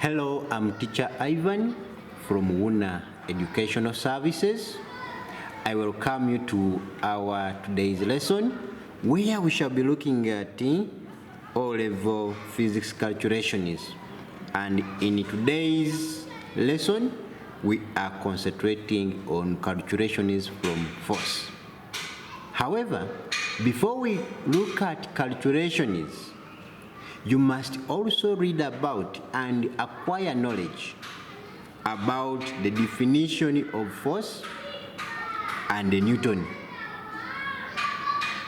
Hello, I'm teacher Ivan from Wunna Educational Services. I welcome you to our today's lesson where we shall be looking at O-level physics calculations. And in today's lesson, we are concentrating on calculations from force. However, before we look at calculations, you must also read about and acquire knowledge about the definition of force and the Newton.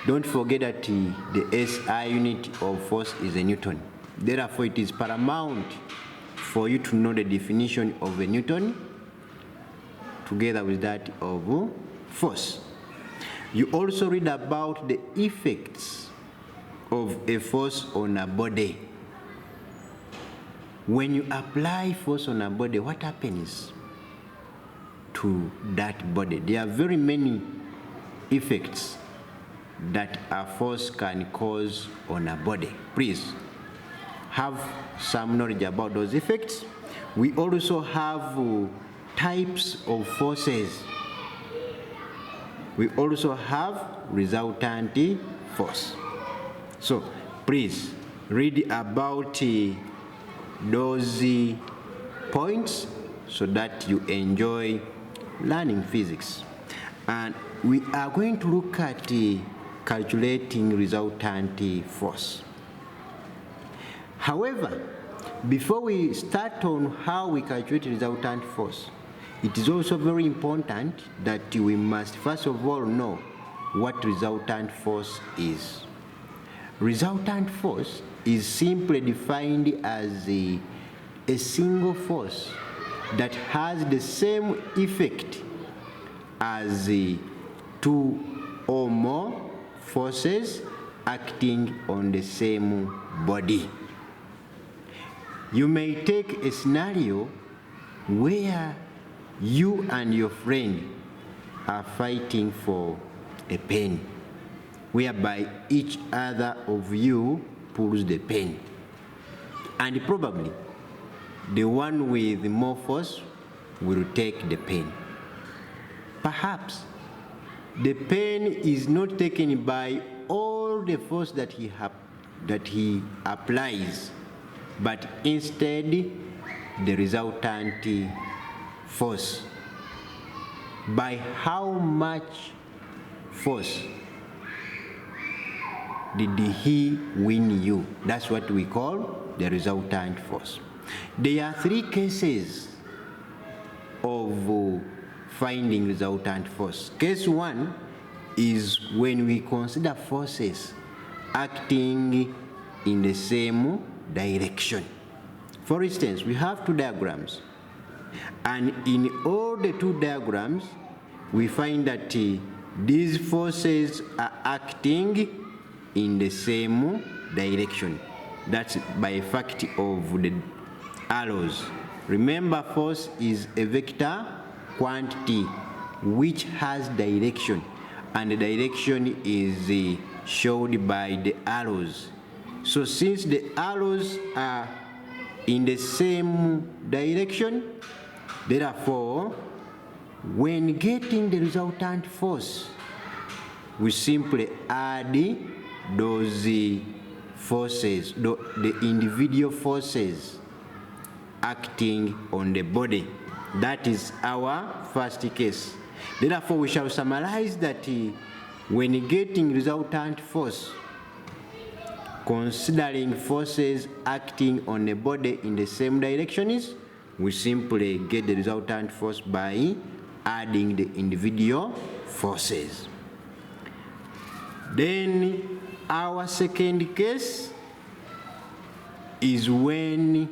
Don't forget that the SI unit of force is a Newton. Therefore, it is paramount for you to know the definition of a Newton together with that of force. You also read about the effects of a force on a body. When you apply force on a body, what happens to that body? There are very many effects that a force can cause on a body. Please have some knowledge about those effects. We also have types of forces. We also have resultant force. So please read about those points so that you enjoy learning physics. And we are going to look at calculating resultant force. However, before we start on how we calculate resultant force, it is also very important that we must first of all know what resultant force is. Resultant force is simply defined as a single force that has the same effect as two or more forces acting on the same body. You may take a scenario where you and your friend are fighting for a pen, whereby each other of you pulls the pen. And probably the one with more force will take the pen. Perhaps the pen is not taken by all the force that he applies, but instead the resultant force. By how much force did he win you? That's what we call the resultant force. There are three cases of finding resultant force. Case one is when we consider forces acting in the same direction. For instance, we have two diagrams, and in all the two diagrams, we find that these forces are acting in the same direction. That's by fact of the arrows. Remember, force is a vector quantity which has direction, and the direction is showed by the arrows. So since the arrows are in the same direction, therefore, when getting the resultant force, we simply add those forces, the individual forces acting on the body. That is our first case. Therefore, we shall summarize that when getting resultant force, considering forces acting on a body in the same directions, we simply get the resultant force by adding the individual forces. Then our second case is when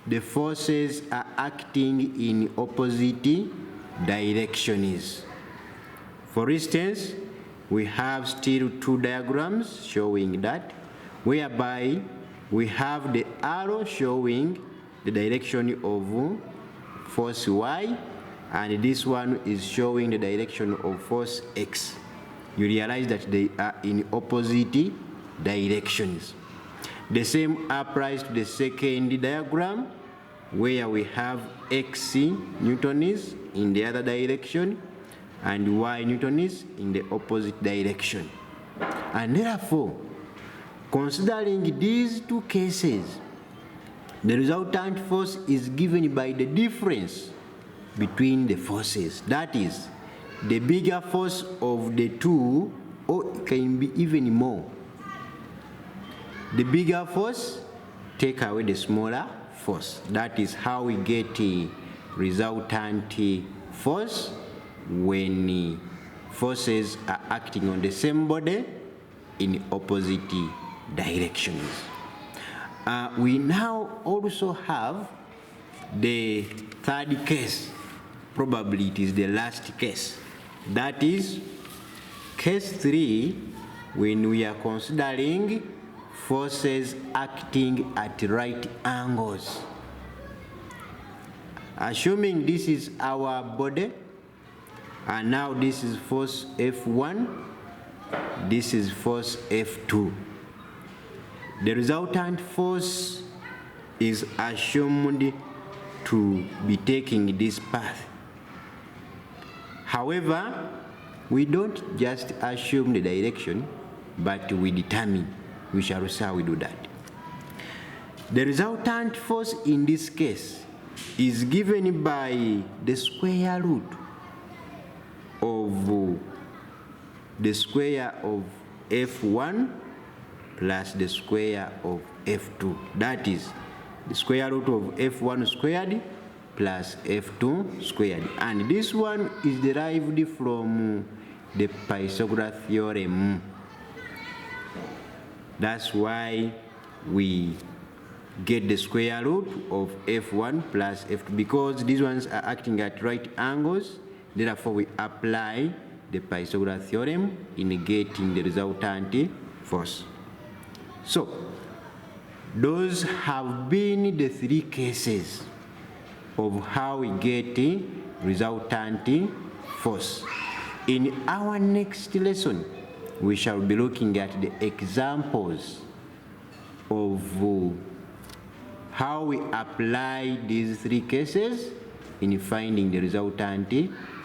the forces are acting in opposite directions. For instance, we have still two diagrams showing that, whereby we have the arrow showing the direction of force Y, and this one is showing the direction of force X. You realize that they are in opposite directions. The same applies to the second diagram, where we have x newtons in the other direction and y newtons in the opposite direction. And therefore, considering these two cases, the resultant force is given by the difference between the forces. That is, the bigger force of the two, or it can be even more. The bigger force take away the smaller force. That is how we get a resultant force when forces are acting on the same body in opposite directions. We now also have the third case. Probably it is the last case. That is case 3, when we are considering forces acting at right angles. Assuming this is our body, and now this is force F1, this is force F2. The resultant force is assumed to be taking this path. However, we don't just assume the direction, but we determine. We shall see how we do that. The resultant force in this case is given by the square root of the square of F1 plus the square of F2. That is the square root of F1 squared plus F2 squared. And this one is derived from the Pythagoras theorem. That's why we get the square root of F1 plus F2, because these ones are acting at right angles. Therefore, we apply the Pythagoras theorem in getting the resultant force. So, those have been the 3 cases of how we get a resultant force. In our next lesson, we shall be looking at the examples of how we apply these 3 cases in finding the resultant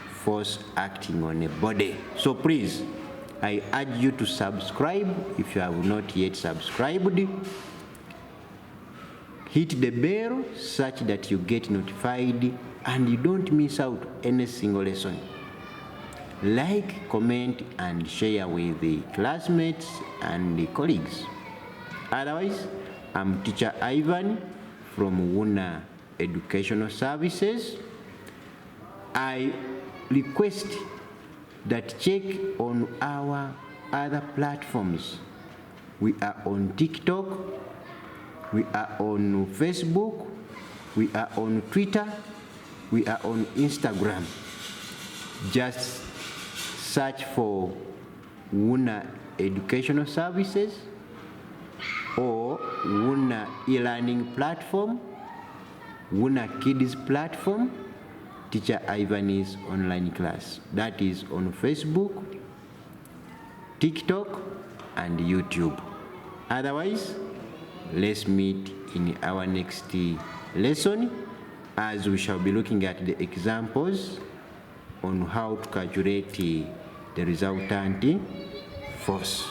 force acting on a body. So please, I urge you to subscribe if you have not yet subscribed. Hit the bell such that you get notified and you don't miss out any single lesson. Like, comment, and share with the classmates and the colleagues. Otherwise, I'm Teacher Ivan from Wuuna Educational Services. I request that check on our other platforms. We are on TikTok, we are on Facebook, we are on Twitter, we are on Instagram. Just search for Wuuna Educational Services or Wuuna e-learning platform, Wuuna Kids platform, Teacher Ivan's online class. That is on Facebook, TikTok, and YouTube. Otherwise, let's meet in our next lesson, as we shall be looking at the examples on how to calculate the resultant force.